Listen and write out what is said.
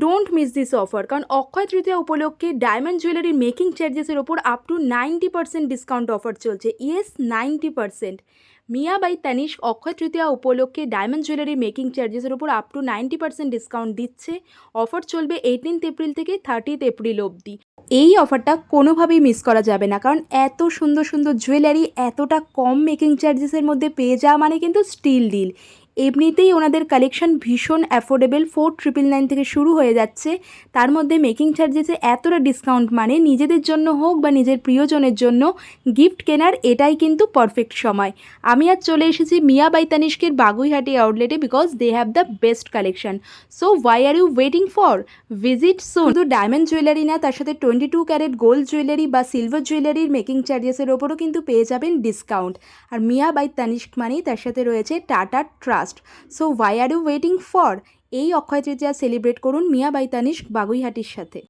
Don't miss this offer, কারণ অক্ষয় তৃতীয়া উপলক্ষে diamond জুয়েলারির making চার্জেসের ওপর আপ টু 90% ডিসকাউন্ট অফার চলছে। Yes, 90%। Mia by Tanishq Akshaya Tritiya উপলক্ষে ডায়মন্ড জুয়েলারির মেকিং চার্জেসের ওপর আপ টু 90% ডিসকাউন্ট দিচ্ছে। অফার চলবে 18 এপ্রিল থেকে 30 এপ্রিল অবধি। এই অফারটা কোনোভাবেই মিস করা যাবে না, কারণ এত সুন্দর সুন্দর জুয়েলারি এতটা কম মেকিং চার্জেসের মধ্যে পেয়ে যাওয়া মানে কিন্তু স্টিল ডিল। এমনিতেই ওনাদের কালেকশন ভীষণ অ্যাফোর্ডেবল, 4999 থেকে শুরু হয়ে যাচ্ছে। তার মধ্যে মেকিং চার্জেসে এতটা ডিসকাউন্ট মানে নিজেদের জন্য হোক বা নিজের প্রিয়জনের জন্য গিফট কেনার এটাই কিন্তু পারফেক্ট সময়। আমি আজ চলে এসেছি মিয়া বাই তানিস্কের বাগুইহাটি আউটলেটে, because they have the best collection. So why are you waiting for, visit soon. শুধু ডায়মন্ড জুয়েলারি না, তার সাথে 22 ক্যারেট গোল্ড জুয়েলারি বা সিলভার জুয়েলারির মেকিং চার্জেসের ওপরও কিন্তু পেয়ে যাবেন ডিসকাউন্ট। আর মিয়া বাই তানিস্ক মানেই তার সাথে রয়েছে Tata trust. So why are you waiting for, এই অক্ষয় তৃতীয়া সেলিব্রেট করুন মিয়া বাই তানিস্ক বাগুইহাটির সাথে।